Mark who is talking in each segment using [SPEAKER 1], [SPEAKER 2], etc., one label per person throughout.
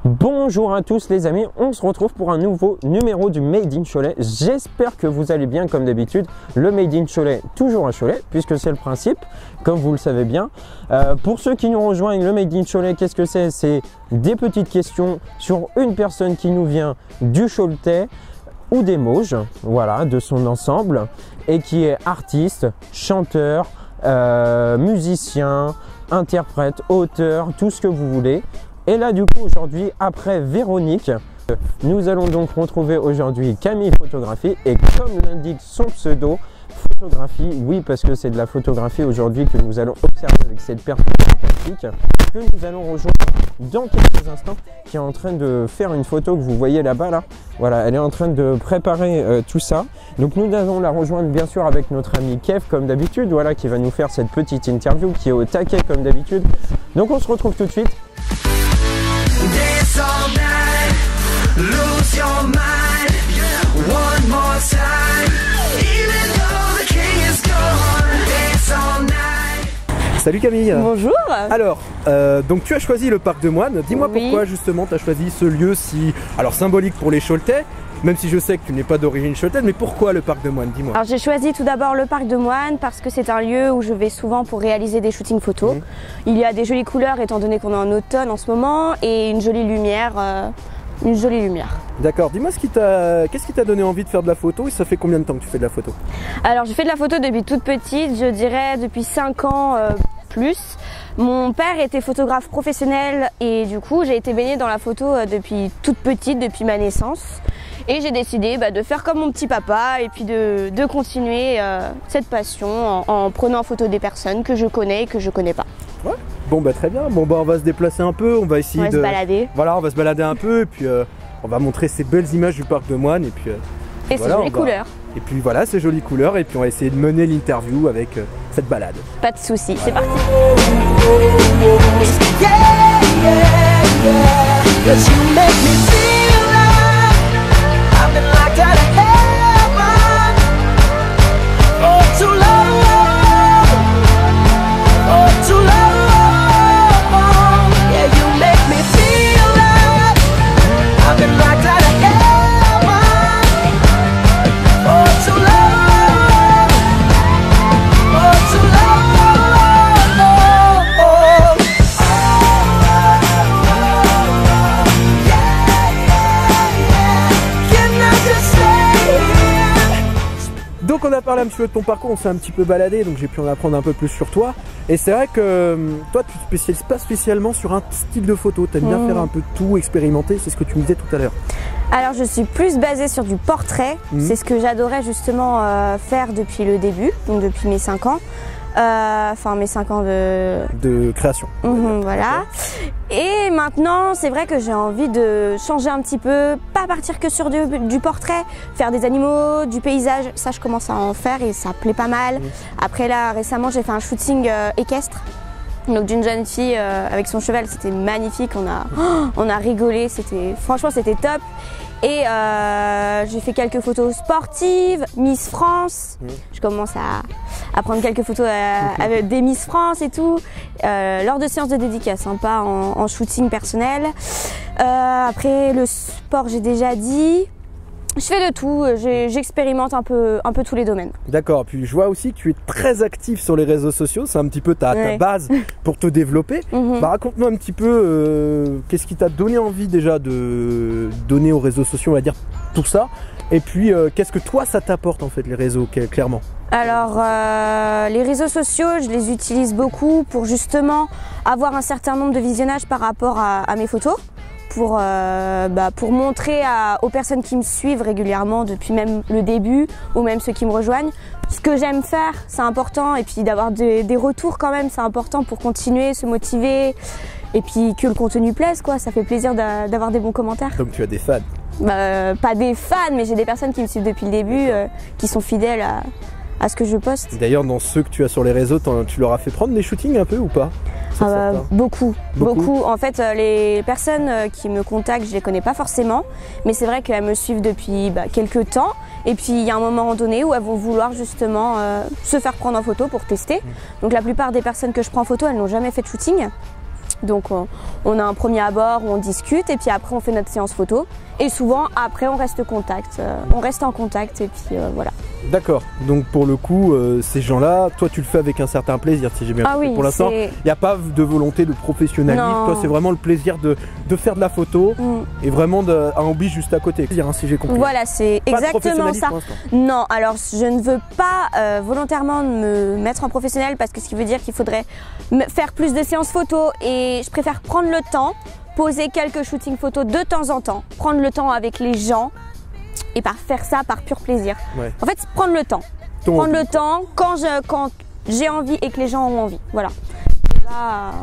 [SPEAKER 1] Bonjour à tous les amis, on se retrouve pour un nouveau numéro du Made in Cholet. J'espère que vous allez bien comme d'habitude. Le Made in Cholet, toujours à Cholet, puisque c'est le principe, comme vous le savez bien. Pour ceux qui nous rejoignent, le Made in Cholet, qu'est-ce que c'est? C'est des petites questions sur une personne qui nous vient du Choletais ou des Mauges, voilà, de son ensemble, et qui est artiste, chanteur, musicien, interprète, auteur, tout ce que vous voulez. Et là du coup aujourd'hui, après Véronique, nous allons donc retrouver aujourd'hui Camille Photographie, et comme l'indique son pseudo, photographie, oui, parce que c'est de la photographie aujourd'hui que nous allons observer avec cette personne fantastique que nous allons rejoindre dans quelques instants, qui est en train de faire une photo que vous voyez là-bas là. Voilà, elle est en train de préparer tout ça. Donc nous allons la rejoindre bien sûr avec notre ami Kev comme d'habitude, voilà, qui va nous faire cette petite interview, qui est au taquet comme d'habitude. Donc on se retrouve tout de suite.
[SPEAKER 2] Dance all night, lose your mind, one more time, even though the king is gone. Dance all night.
[SPEAKER 3] Salut Camille.
[SPEAKER 4] Bonjour.
[SPEAKER 3] Alors, donc tu as choisi le parc de Moine. Dis-moi pourquoi justement tu as choisi ce lieu si, alors symbolique pour les Choletais, même si je sais que tu n'es pas d'origine choletaise, mais pourquoi le parc de Moine? Dis-moi.
[SPEAKER 4] Alors j'ai choisi tout d'abord le parc de Moine parce que c'est un lieu où je vais souvent pour réaliser des shootings photos. Il y a des jolies couleurs étant donné qu'on est en automne en ce moment et une jolie lumière.
[SPEAKER 3] D'accord, dis-moi qu'est-ce qui t'a donné envie de faire de la photo et ça fait combien de temps que tu fais de la photo?
[SPEAKER 4] Alors je fais de la photo depuis toute petite, je dirais depuis 5 ans plus. Mon père était photographe professionnel et du coup j'ai été baignée dans la photo depuis toute petite, depuis ma naissance. Et j'ai décidé de faire comme mon petit papa et puis de continuer cette passion en prenant en photo des personnes que je connais et que je connais pas.
[SPEAKER 3] Ouais. Bon bah très bien, bon bah on va se déplacer un peu, on va essayer
[SPEAKER 4] se balader.
[SPEAKER 3] Voilà, on va se balader un peu et puis on va montrer ces belles images du parc de Moine et puis
[SPEAKER 4] et voilà, ces jolies couleurs.
[SPEAKER 3] Et puis voilà, ces jolies couleurs et puis on va essayer de mener l'interview avec cette balade.
[SPEAKER 4] Pas de soucis, c'est parti.
[SPEAKER 3] Donc on a parlé un petit peu de ton parcours, on s'est un petit peu baladé, donc j'ai pu en apprendre un peu plus sur toi. Et c'est vrai que toi tu te spécialises pas spécialement sur un style de photo, tu aimes bien faire un peu tout, expérimenter, c'est ce que tu me disais tout à l'heure.
[SPEAKER 4] Alors je suis plus basée sur du portrait, c'est ce que j'adorais justement faire depuis le début, donc depuis mes 5 ans. Enfin mes 5 ans de
[SPEAKER 3] création.
[SPEAKER 4] Voilà. Et maintenant c'est vrai que j'ai envie de changer un petit peu, pas partir que sur du portrait, faire des animaux, du paysage, ça je commence à en faire et ça plaît pas mal. Après là récemment j'ai fait un shooting équestre, donc d'une jeune fille avec son cheval, c'était magnifique, on a rigolé, franchement c'était top. Et j'ai fait quelques photos sportives, Miss France. Je commence à prendre quelques photos avec des Miss France et tout, lors de séances de dédicace, hein, pas en shooting personnel. Après le sport, j'ai déjà dit. Je fais de tout, j'expérimente un peu tous les domaines. D'accord,
[SPEAKER 3] puis je vois aussi que tu es très active sur les réseaux sociaux, c'est un petit peu ta base pour te développer. Raconte-nous un petit peu qu'est-ce qui t'a donné envie déjà de donner aux réseaux sociaux, on va dire tout ça. Et puis qu'est-ce que toi ça t'apporte en fait les réseaux, clairement? Alors
[SPEAKER 4] les réseaux sociaux, je les utilise beaucoup pour justement avoir un certain nombre de visionnages par rapport à mes photos. Pour montrer aux personnes qui me suivent régulièrement depuis même le début ou même ceux qui me rejoignent ce que j'aime faire, c'est important, et puis d'avoir des retours quand même, c'est important pour continuer, se motiver et puis que le contenu plaise quoi, ça fait plaisir d'avoir des bons commentaires.
[SPEAKER 3] Donc tu as des fans?
[SPEAKER 4] Pas des fans, mais j'ai des personnes qui me suivent depuis le début, qui sont fidèles à ce que je poste.
[SPEAKER 3] D'ailleurs dans ceux que tu as sur les réseaux, tu leur as fait prendre des shootings un peu ou pas?
[SPEAKER 4] Beaucoup. En fait, les personnes qui me contactent, je les connais pas forcément, mais c'est vrai qu'elles me suivent depuis quelques temps. Et puis il y a un moment donné où elles vont vouloir justement se faire prendre en photo pour tester. Donc la plupart des personnes que je prends en photo, elles n'ont jamais fait de shooting. Donc on a un premier abord où on discute et puis après on fait notre séance photo. Et souvent après on reste en contact et puis voilà.
[SPEAKER 3] D'accord, donc pour le coup, ces gens-là, toi tu le fais avec un certain plaisir, si j'ai bien compris.
[SPEAKER 4] Oui,
[SPEAKER 3] pour l'instant, il n'y a pas de volonté de professionnalisme, toi c'est vraiment le plaisir de faire de la photo et vraiment un hobby juste à côté, si j'ai compris.
[SPEAKER 4] Voilà, c'est exactement ça. Non, alors je ne veux pas volontairement me mettre en professionnel parce que ce qui veut dire qu'il faudrait faire plus de séances photo et je préfère prendre le temps, poser quelques shootings photos de temps en temps, prendre le temps avec les gens et faire ça par pur plaisir. Ouais. En fait, prendre le temps. Le temps quand j'ai envie et que les gens ont envie. Voilà.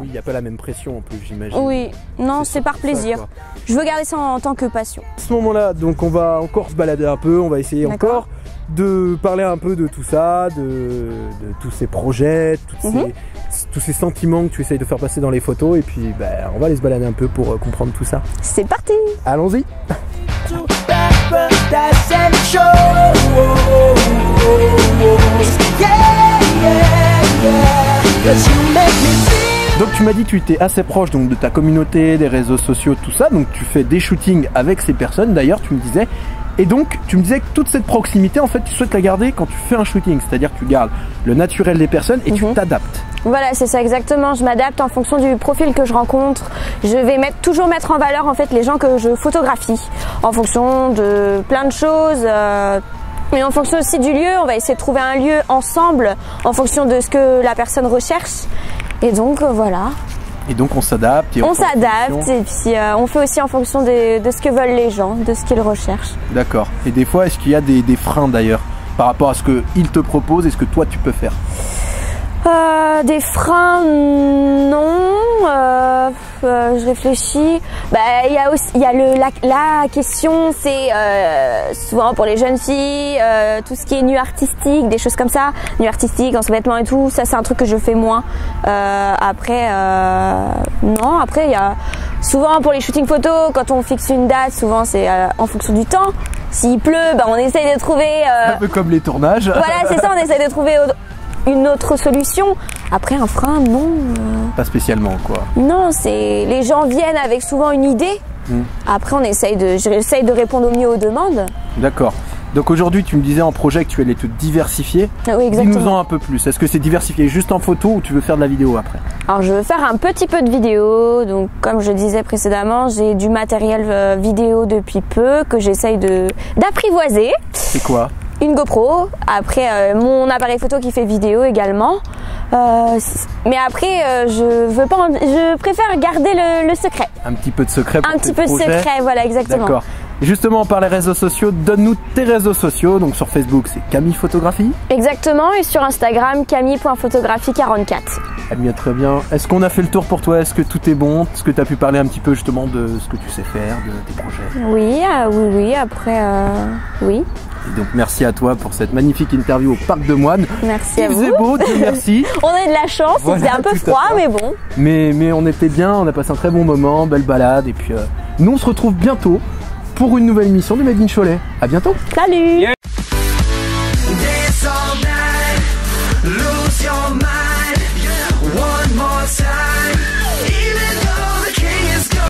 [SPEAKER 3] Oui, il n'y a pas la même pression en plus, j'imagine.
[SPEAKER 4] Oui, non, c'est par plaisir. Ça, je veux garder ça en tant que passion.
[SPEAKER 3] À ce moment-là, donc on va encore se balader un peu, on va essayer encore de parler un peu de tout ça, de tous ces projets, tous ces sentiments que tu essayes de faire passer dans les photos et puis on va aller se balader un peu pour comprendre tout ça.
[SPEAKER 4] C'est parti!
[SPEAKER 3] Allons-y! Donc tu m'as dit que tu étais assez proche donc, de ta communauté, des réseaux sociaux, tout ça, donc tu fais des shootings avec ces personnes d'ailleurs, tu me disais. Et donc, tu me disais que toute cette proximité, en fait, tu souhaites la garder quand tu fais un shooting. C'est-à-dire que tu gardes le naturel des personnes et tu t'adaptes.
[SPEAKER 4] Voilà, c'est ça exactement. Je m'adapte en fonction du profil que je rencontre. Je vais toujours mettre en valeur, en fait, les gens que je photographie. En fonction de plein de choses. Mais en fonction aussi du lieu, on va essayer de trouver un lieu ensemble en fonction de ce que la personne recherche. Et donc, voilà.
[SPEAKER 3] Et donc on s'adapte.
[SPEAKER 4] On s'adapte et puis on fait aussi en fonction de ce que veulent les gens, de ce qu'ils recherchent.
[SPEAKER 3] D'accord. Et des fois, est-ce qu'il y a des freins d'ailleurs par rapport à ce qu'ils te proposent et ce que toi tu peux faire?
[SPEAKER 4] Des freins, non. Je réfléchis. Il y a la question, c'est souvent pour les jeunes filles, tout ce qui est nu artistique, des choses comme ça, nu artistique, en sous-vêtements et tout. Ça, c'est un truc que je fais moins. Après, il y a souvent pour les shootings photos, quand on fixe une date, souvent c'est en fonction du temps. S'il pleut, on essaye de trouver.
[SPEAKER 3] Un peu comme les tournages.
[SPEAKER 4] Voilà, c'est ça. On essaye de trouver une autre solution. Après, un frein, non.
[SPEAKER 3] Pas spécialement, quoi.
[SPEAKER 4] Non, les gens viennent avec souvent une idée. Après, j'essaye de répondre au mieux aux demandes.
[SPEAKER 3] D'accord. Donc aujourd'hui, tu me disais en projet que tu allais te diversifier.
[SPEAKER 4] Oui, exactement.
[SPEAKER 3] Dis-nous-en un peu plus. Est-ce que c'est diversifié juste en photo ou tu veux faire de la vidéo après?
[SPEAKER 4] Alors, je veux faire un petit peu de vidéo. Donc, comme je disais précédemment, j'ai du matériel vidéo depuis peu que j'essaye d'apprivoiser.
[SPEAKER 3] C'est quoi?
[SPEAKER 4] Une GoPro, après mon appareil photo qui fait vidéo également. Mais après, je préfère garder le secret.
[SPEAKER 3] Un petit peu de secret pour
[SPEAKER 4] un petit peu de secret, voilà, exactement.
[SPEAKER 3] D'accord. Justement, par les réseaux sociaux, donne-nous tes réseaux sociaux. Donc sur Facebook, c'est Camille Photographie.
[SPEAKER 4] Exactement, et sur Instagram, camille.photographie44.
[SPEAKER 3] Eh bien, très bien. Est-ce qu'on a fait le tour pour toi? Est-ce que tout est bon? Est-ce que tu as pu parler un petit peu justement de ce que tu sais faire, de tes projets?
[SPEAKER 4] Oui, oui, après, oui.
[SPEAKER 3] Et donc merci à toi pour cette magnifique interview au Parc de Moine.
[SPEAKER 4] Merci à vous.
[SPEAKER 3] Il faisait beau, Dieu merci.
[SPEAKER 4] On a de la chance, voilà, c'était un peu froid, mais bon.
[SPEAKER 3] Mais on était bien, on a passé un très bon moment, belle balade. Et puis nous on se retrouve bientôt pour une nouvelle émission de Made in Cholet. À bientôt.
[SPEAKER 4] Salut. Yeah.